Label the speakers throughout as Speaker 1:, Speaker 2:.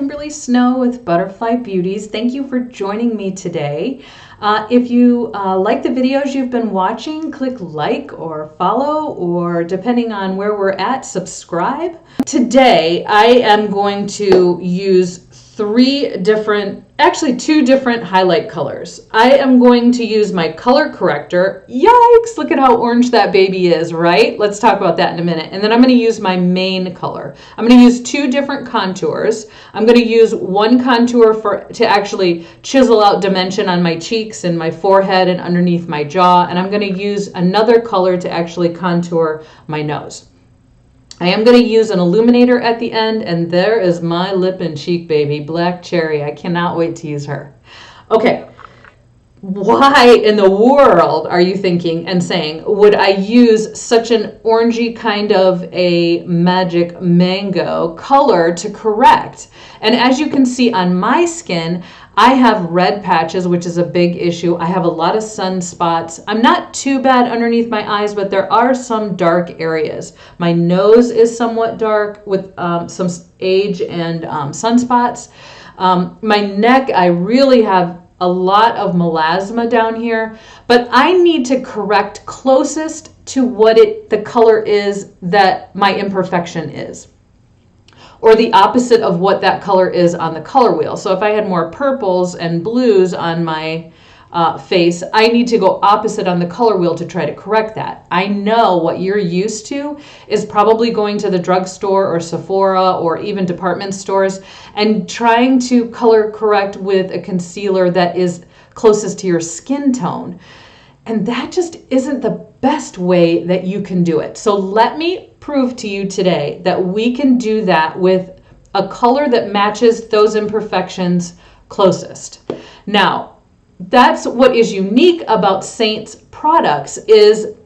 Speaker 1: Kimberly Snow with Butterfly Beauties. Thank you for joining me today. If you like the videos you've been watching, click like or follow, or depending on where we're at, subscribe. Today I am going to use two different highlight colors. I am going to use my color corrector. Yikes, look at how orange that baby is, right? Let's talk about that in a minute. And then I'm going to use my main color. I'm going to use two different contours. I'm going to use one contour to actually chisel out dimension on my cheeks and my forehead and underneath my jaw. And I'm going to use another color to actually contour my nose. I am going to use an illuminator at the end, and there is my lip and cheek baby, Black Cherry. I cannot wait to use her. Okay, why in the world are you thinking and saying, would I use such an orangey kind of a magic mango color to correct? And as you can see on my skin, I have red patches, which is a big issue. I have a lot of sunspots. I'm not too bad underneath my eyes, but there are some dark areas. My nose is somewhat dark with some age and sunspots. My neck, I really have a lot of melasma down here, but I need to correct closest to what the color is that my imperfection is, or the opposite of what that color is on the color wheel. So if I had more purples and blues on my face, I need to go opposite on the color wheel to try to correct that. I know what you're used to is probably going to the drugstore or Sephora or even department stores and trying to color correct with a concealer that is closest to your skin tone. And that just isn't the best way that you can do it. So let me prove to you today that we can do that with a color that matches those imperfections closest. Now, that's what is unique about SEINT's products is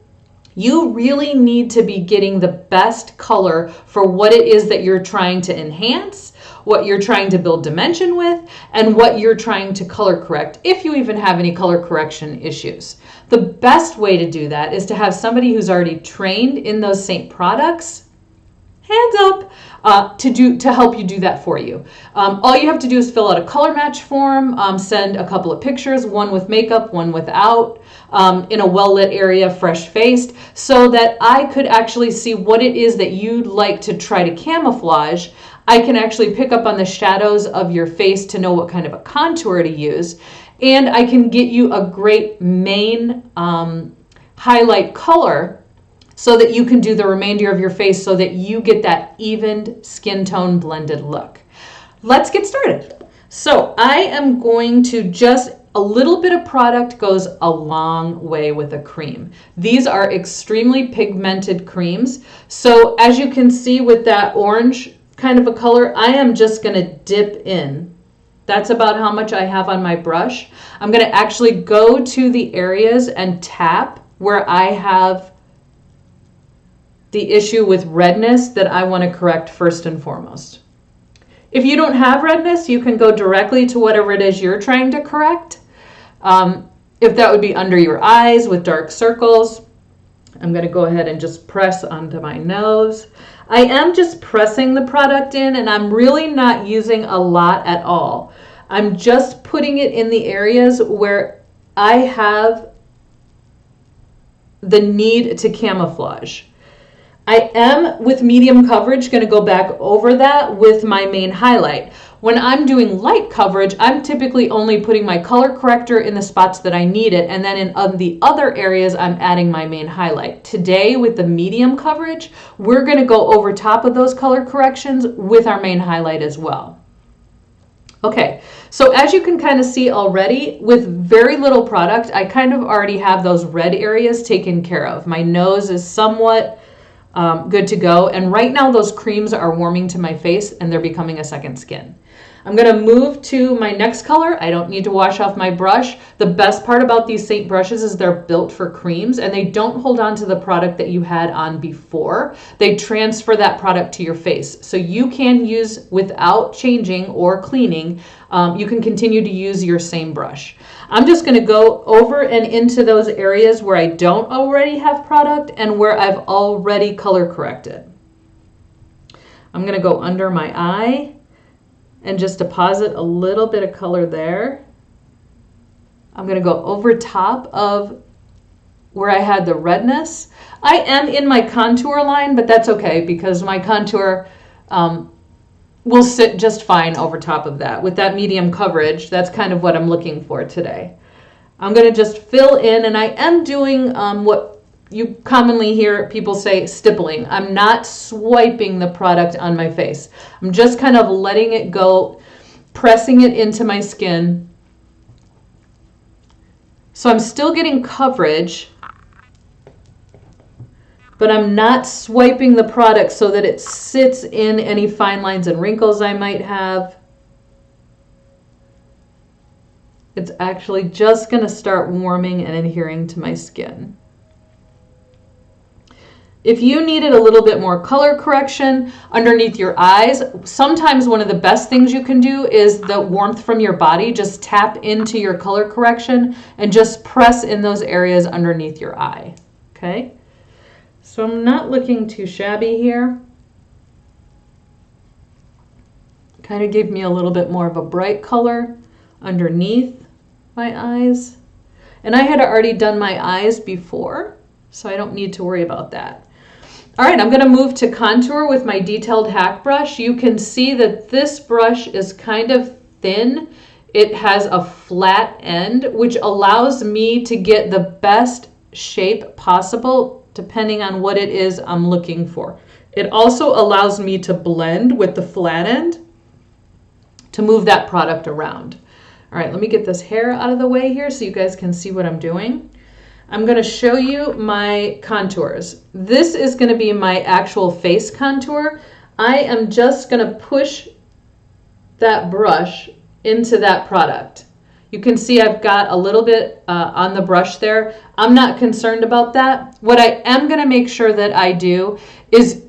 Speaker 1: you really need to be getting the best color for what it is that you're trying to enhance, what you're trying to build dimension with, and what you're trying to color correct, if you even have any color correction issues. The best way to do that is to have somebody who's already trained in those SEINT products, hands up, to help you do that for you. All you have to do is fill out a color match form, send a couple of pictures, one with makeup, one without, in a well-lit area, fresh-faced, so that I could actually see what it is that you'd like to try to camouflage. I can actually pick up on the shadows of your face to know what kind of a contour to use, and I can get you a great main highlight color so that you can do the remainder of your face so that you get that evened skin tone blended look. Let's get started. So I am going to just, a little bit of product goes a long way with a cream. These are extremely pigmented creams. So as you can see with that orange kind of a color, I am just gonna dip in. That's about how much I have on my brush. I'm gonna actually go to the areas and tap where I have the issue with redness that I want to correct first and foremost. If you don't have redness, you can go directly to whatever it is you're trying to correct. If that would be under your eyes with dark circles, I'm going to go ahead and just press onto my nose. I am just pressing the product in, and I'm really not using a lot at all. I'm just putting it in the areas where I have the need to camouflage. I am, with medium coverage, going to go back over that with my main highlight. When I'm doing light coverage, I'm typically only putting my color corrector in the spots that I need it, and then in the other areas, I'm adding my main highlight. Today, with the medium coverage, we're going to go over top of those color corrections with our main highlight as well. Okay, so as you can kind of see already, with very little product, I kind of already have those red areas taken care of. My nose is somewhat good to go. And right now those creams are warming to my face and they're becoming a second skin. I'm going to move to my next color. I don't need to wash off my brush. The best part about these SEINT brushes is they're built for creams and they don't hold on to the product that you had on before. They transfer that product to your face. So you can use without changing or cleaning. You can continue to use your same brush. I'm just going to go over and into those areas where I don't already have product and where I've already color corrected. I'm going to go under my eye and just deposit a little bit of color there. I'm going to go over top of where I had the redness. I am in my contour line, but that's okay because my contour will sit just fine over top of that. With that medium coverage, that's kind of what I'm looking for today. I'm going to just fill in, and I am doing what you commonly hear people say, stippling. I'm not swiping the product on my face. I'm just kind of letting it go, pressing it into my skin. So I'm still getting coverage, but I'm not swiping the product so that it sits in any fine lines and wrinkles I might have. It's actually just going to start warming and adhering to my skin. If you needed a little bit more color correction underneath your eyes, sometimes one of the best things you can do is the warmth from your body. Just tap into your color correction and just press in those areas underneath your eye. Okay? So I'm not looking too shabby here. Kind of gave me a little bit more of a bright color underneath my eyes. And I had already done my eyes before, so I don't need to worry about that. All right, I'm going to move to contour with my detailed hack brush. You can see that this brush is kind of thin. It has a flat end, which allows me to get the best shape possible depending on what it is I'm looking for. It also allows me to blend with the flat end to move that product around. All right, let me get this hair out of the way here so you guys can see what I'm doing. I'm going to show you my contours. This is going to be my actual face contour. I am just going to push that brush into that product. You can see I've got a little bit on the brush there. I'm not concerned about that. What I am going to make sure that I do is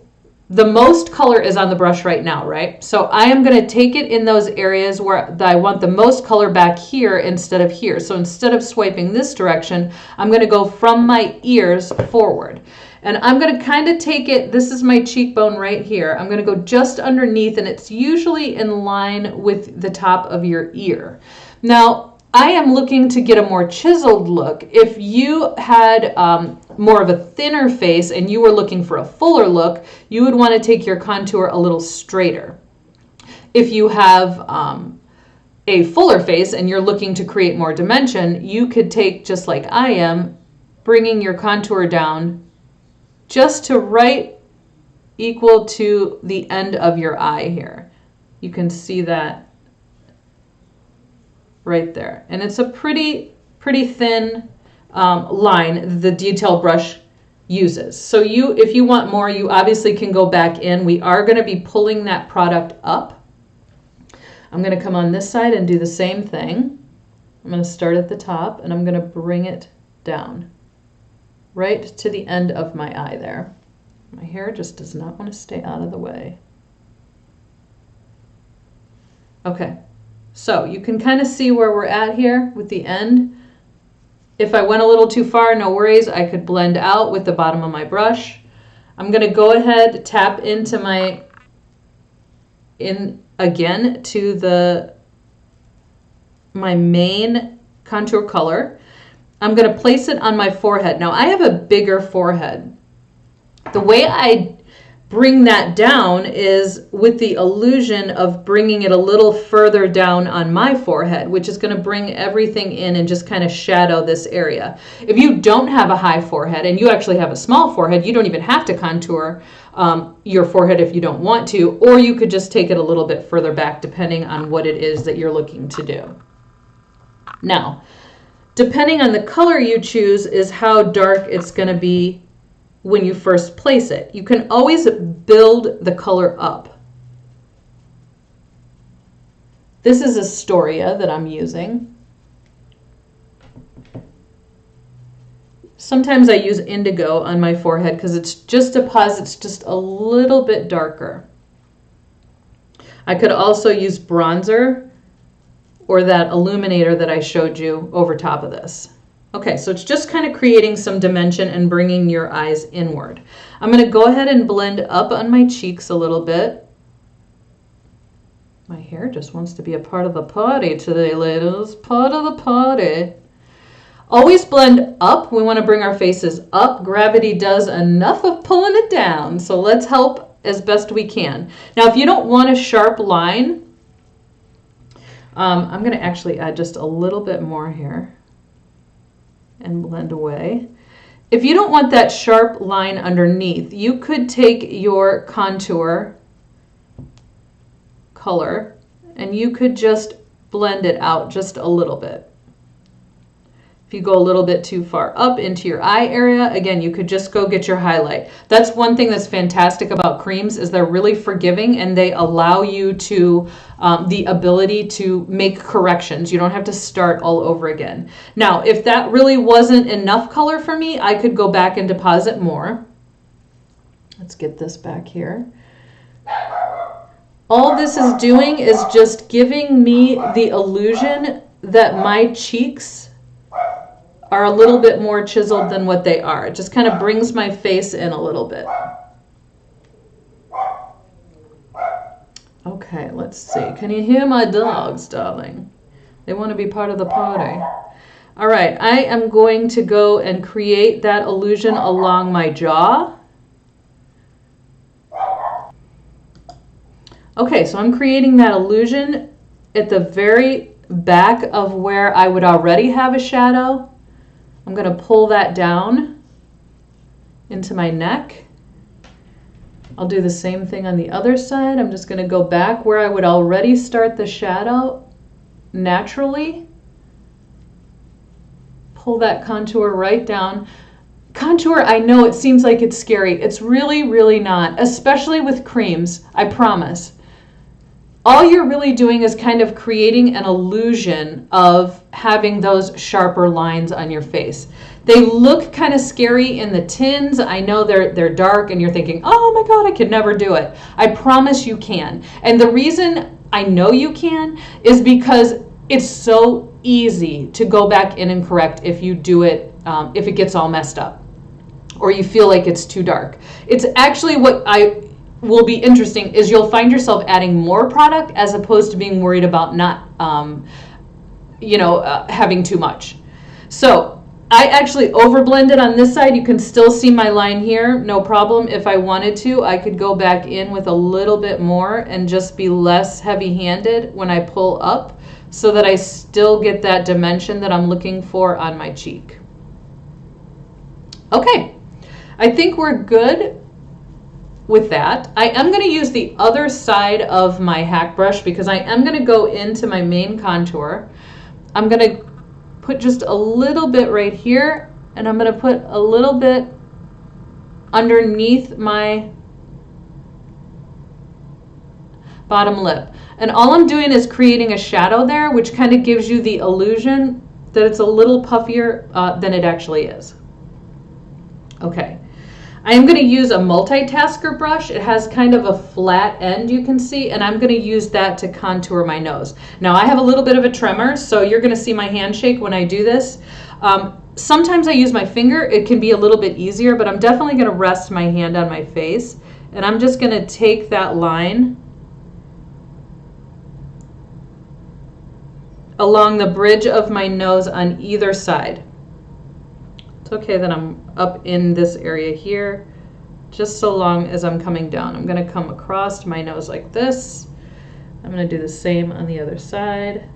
Speaker 1: the most color is on the brush right now, right? So I am going to take it in those areas where I want the most color back here instead of here. So instead of swiping this direction, I'm going to go from my ears forward. And I'm going to kind of take it, this is my cheekbone right here. I'm going to go just underneath, and it's usually in line with the top of your ear. Now, I am looking to get a more chiseled look. If you had more of a thinner face and you were looking for a fuller look, you would want to take your contour a little straighter. If you have a fuller face and you're looking to create more dimension, you could take, just like I am, bringing your contour down just to right equal to the end of your eye here. You can see that right there. And it's a pretty thin line the detail brush uses. So if you want more, you obviously can go back in. We are going to be pulling that product up. I'm going to come on this side and do the same thing. I'm going to start at the top and I'm going to bring it down right to the end of my eye there. My hair just does not want to stay out of the way. Okay. So you can kind of see where we're at here with the end. If I went a little too far, no worries. I could blend out with the bottom of my brush. I'm going to go ahead, tap into again to my main contour color. I'm going to place it on my forehead. Now I have a bigger forehead. The way I bring that down is with the illusion of bringing it a little further down on my forehead, which is going to bring everything in and just kind of shadow this area. If you don't have a high forehead and you actually have a small forehead, you don't even have to contour your forehead if you don't want to, or you could just take it a little bit further back depending on what it is that you're looking to do. Now, depending on the color you choose is how dark it's going to be when you first place it. You can always build the color up. This is Astoria that I'm using. Sometimes I use indigo on my forehead because it's just deposits just a little bit darker. I could also use bronzer or that illuminator that I showed you over top of this. Okay, so it's just kind of creating some dimension and bringing your eyes inward. I'm going to go ahead and blend up on my cheeks a little bit. My hair just wants to be a part of the party today, ladies. Part of the party. Always blend up. We want to bring our faces up. Gravity does enough of pulling it down. So let's help as best we can. Now, if you don't want a sharp line, I'm going to actually add just a little bit more here and blend away. If you don't want that sharp line underneath, you could take your contour color and you could just blend it out just a little bit. If you go a little bit too far up into your eye area, again, you could just go get your highlight. That's one thing that's fantastic about creams is they're really forgiving and they allow you to the ability to make corrections. You don't have to start all over again. Now, if that really wasn't enough color for me, I could go back and deposit more. Let's get this back here. All this is doing is just giving me the illusion that my cheeks are a little bit more chiseled than what they are. It just kind of brings my face in a little bit. Okay, let's see. Can you hear my dogs, darling? They want to be part of the party. All right, I am going to go and create that illusion along my jaw. Okay, so I'm creating that illusion at the very back of where I would already have a shadow. I'm going to pull that down into my neck. I'll do the same thing on the other side. I'm just going to go back where I would already start the shadow naturally. Pull that contour right down. Contour, I know it seems like it's scary. It's really, really not, especially with creams, I promise. All you're really doing is kind of creating an illusion of having those sharper lines on your face. They look kind of scary in the tins. I know they're dark and you're thinking, oh my God, I could never do it. I promise you can. And the reason I know you can is because it's so easy to go back in and correct if you do it, if it gets all messed up or you feel like it's too dark. It's actually what will be interesting is you'll find yourself adding more product as opposed to being worried about not, having too much. So I actually overblended on this side. You can still see my line here, no problem. If I wanted to, I could go back in with a little bit more and just be less heavy-handed when I pull up so that I still get that dimension that I'm looking for on my cheek. Okay, I think we're good with that. I am going to use the other side of my hack brush because I am going to go into my main contour. I'm going to put just a little bit right here, and I'm going to put a little bit underneath my bottom lip. And all I'm doing is creating a shadow there, which kind of gives you the illusion that it's a little puffier than it actually is. Okay. I am going to use a multitasker brush. It has kind of a flat end, you can see, and I'm going to use that to contour my nose. Now, I have a little bit of a tremor, so you're going to see my hand shake when I do this. Sometimes I use my finger. It can be a little bit easier, but I'm definitely going to rest my hand on my face, and I'm just going to take that line along the bridge of my nose on either side. It's okay that I'm up in this area here, just so long as I'm coming down. I'm going to come across my nose like this. I'm going to do the same on the other side.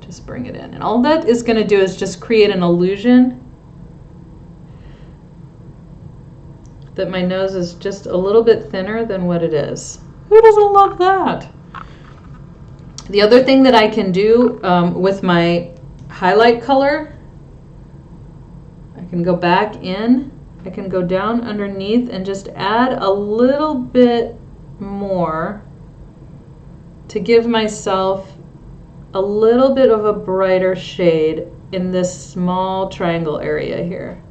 Speaker 1: Just bring it in. And all that is going to do is just create an illusion that my nose is just a little bit thinner than what it is. Who doesn't love that? The other thing that I can do with my highlight color, I can go back in, I can go down underneath and just add a little bit more to give myself a little bit of a brighter shade in this small triangle area here.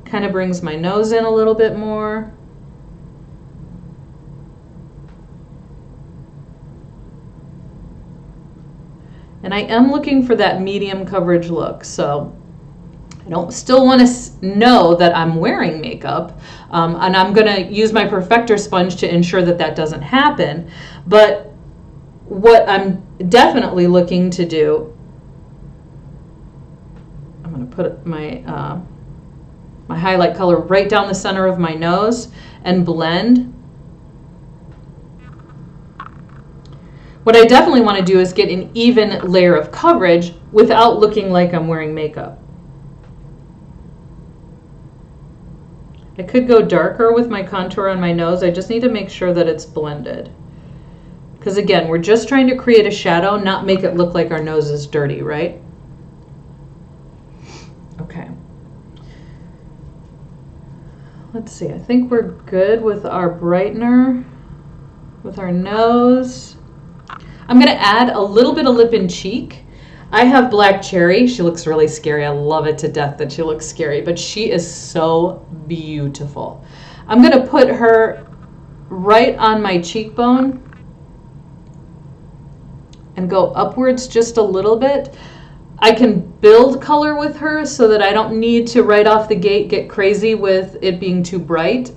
Speaker 1: Kind of brings my nose in a little bit more. And I am looking for that medium coverage look. So I don't still want to know that I'm wearing makeup, and I'm going to use my Perfector sponge to ensure that that doesn't happen. But what I'm definitely looking to do, I'm going to put my my highlight color right down the center of my nose and blend. What I definitely want to do is get an even layer of coverage without looking like I'm wearing makeup. I could go darker with my contour on my nose. I just need to make sure that it's blended. Because again, we're just trying to create a shadow, not make it look like our nose is dirty, right? Okay. Let's see, I think we're good with our brightener, with our nose. I'm going to add a little bit of lip and cheek. I have Black Cherry. She looks really scary. I love it to death that she looks scary, but she is so beautiful. I'm going to put her right on my cheekbone and go upwards just a little bit. I can build color with her so that I don't need to right off the gate get crazy with it being too bright.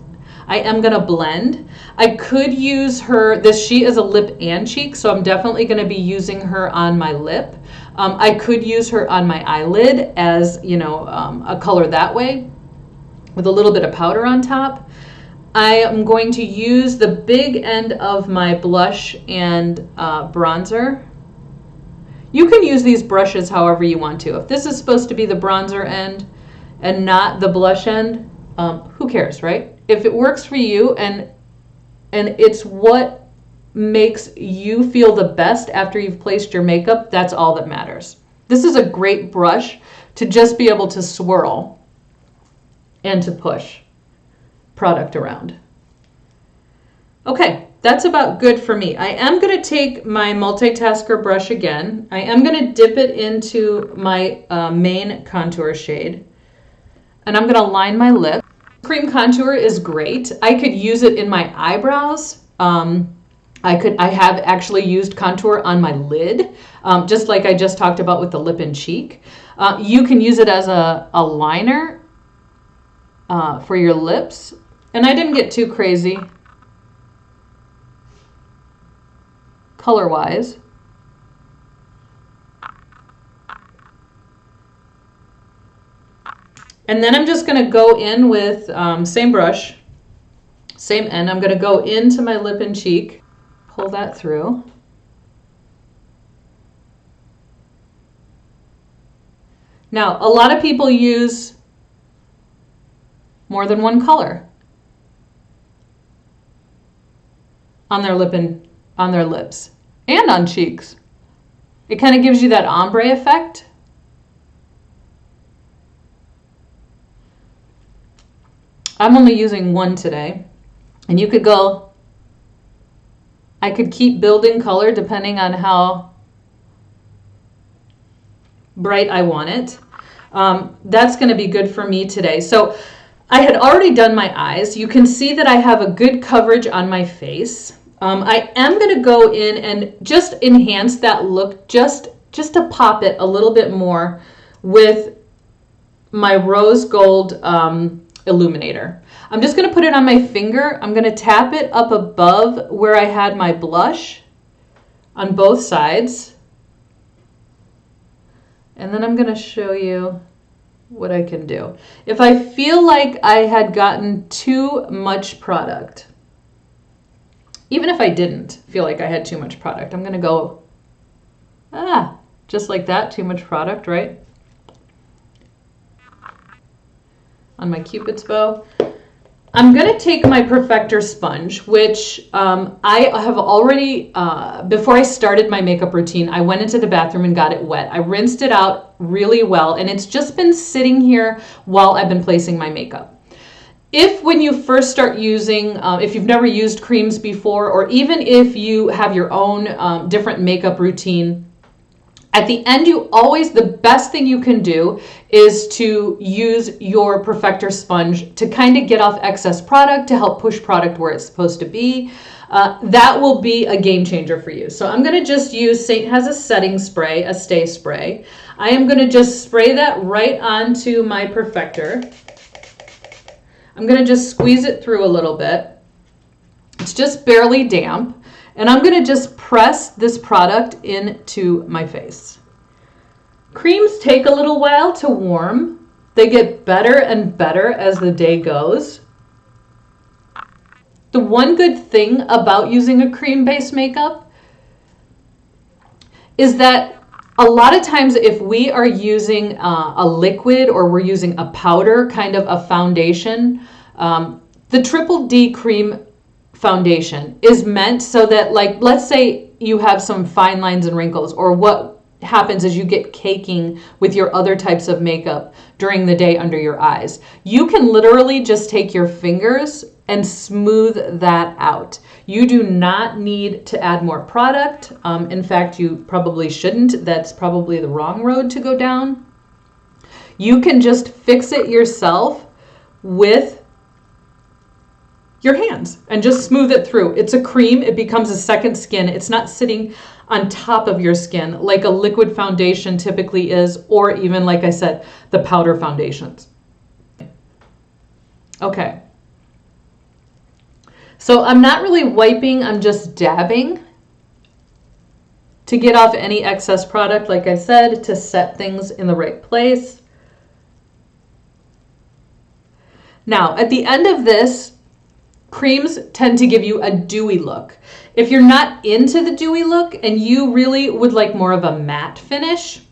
Speaker 1: I am going to blend. I could use her, she is a lip and cheek, so I'm definitely going to be using her on my lip. I could use her on my eyelid as, you know, a color that way with a little bit of powder on top. I am going to use the big end of my blush and bronzer. You can use these brushes however you want to. If this is supposed to be the bronzer end and not the blush end, who cares, right? If it works for you and it's what makes you feel the best after you've placed your makeup, that's all that matters. This is a great brush to just be able to swirl and to push product around. Okay, that's about good for me. I am going to take my multitasker brush again. I am going to dip it into my main contour shade, and I'm going to line my lip. Cream contour is great. I could use it in my eyebrows. I have actually used contour on my lid, just like I just talked about with the lip and cheek. You can use it as a liner for your lips. And I didn't get too crazy color-wise. And then I'm just going to go in with same brush, same end. I'm going to go into my lip and cheek, pull that through. Now, a lot of people use more than one color on their lip and on their lips and on cheeks. It kind of gives you that ombre effect. I'm only using one today, and you could go, I could keep building color depending on how bright I want it. That's going to be good for me today. So I had already done my eyes. You can see that I have a good coverage on my face. I am going to go in and just enhance that look, just to pop it a little bit more with my rose gold illuminator. I'm just going to put it on my finger. I'm going to tap it up above where I had my blush on both sides. And then I'm going to show you what I can do. If I feel like I had gotten too much product, even if I didn't feel like I had too much product, I'm going to go, just like that, too much product, right? On my Cupid's bow. I'm going to take my Perfector sponge, which I have already, before I started my makeup routine, I went into the bathroom and got it wet. I rinsed it out really well, and it's just been sitting here while I've been placing my makeup. If when you first start using, if you've never used creams before, or even if you have your own different makeup routine, At the end, the best thing you can do is to use your Perfector sponge to kind of get off excess product, to help push product where it's supposed to be. That will be a game changer for you. So I'm going to just use, Saint has a setting spray, a stay spray. I am going to just spray that right onto my Perfector. I'm going to just squeeze it through a little bit. It's just barely damp. And I'm going to just press this product into my face. Creams take a little while to warm. They get better and better as the day goes. The one good thing about using a cream-based makeup is that a lot of times if we are using a liquid or we're using a powder, kind of a foundation, the Triple D cream foundation is meant so that, like, let's say you have some fine lines and wrinkles, or what happens is you get caking with your other types of makeup during the day under your eyes. You can literally just take your fingers and smooth that out. You do not need to add more product. In fact, you probably shouldn't. That's probably the wrong road to go down. You can just fix it yourself with your hands and just smooth it through. It's a cream. It becomes a second skin. It's not sitting on top of your skin like a liquid foundation typically is, or even, like I said, the powder foundations. Okay. So I'm not really wiping, I'm just dabbing to get off any excess product, like I said, to set things in the right place. Now, at the end of this, creams tend to give you a dewy look. If you're not into the dewy look and you really would like more of a matte finish,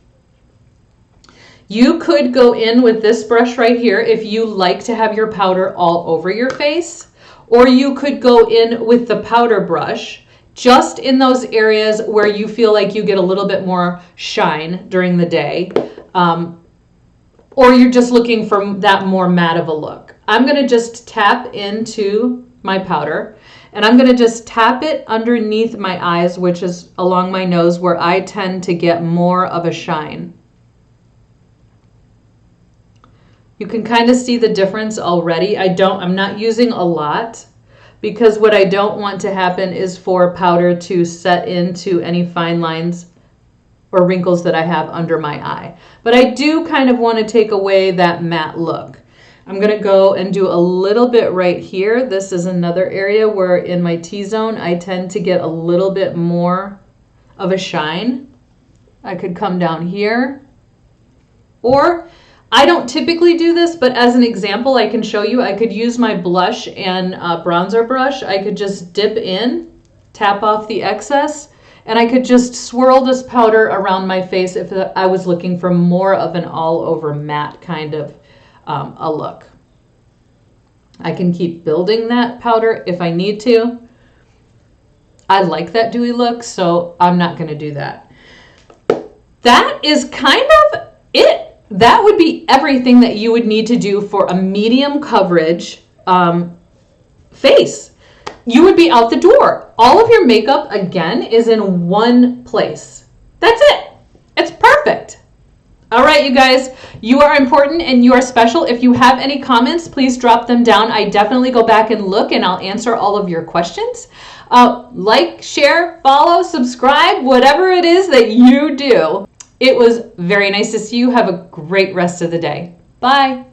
Speaker 1: you could go in with this brush right here if you like to have your powder all over your face, or you could go in with the powder brush just in those areas where you feel like you get a little bit more shine during the day, or you're just looking for that more matte of a look. I'm going to just tap into my powder, and I'm going to just tap it underneath my eyes, which is along my nose, where I tend to get more of a shine. You can kind of see the difference already. I'm not using a lot, because what I don't want to happen is for powder to set into any fine lines or wrinkles that I have under my eye. But I do kind of want to take away that matte look. I'm going to go and do a little bit right here. This is another area where in my T-zone I tend to get a little bit more of a shine. I could come down here, or I don't typically do this, but as an example, I can show you. I could use my blush and bronzer brush. I could just dip in, tap off the excess, and I could just swirl this powder around my face if I was looking for more of an all-over matte kind of a look. I can keep building that powder if I need to. I like that dewy look, so I'm not going to do that. That is kind of it. That would be everything that you would need to do for a medium coverage face. You would be out the door. All of your makeup, again, is in one place. That's it. It's perfect. All right, you guys, you are important and you are special. If you have any comments, please drop them down. I definitely go back and look, and I'll answer all of your questions. Like, share, follow, subscribe, whatever it is that you do. It was very nice to see you. Have a great rest of the day. Bye.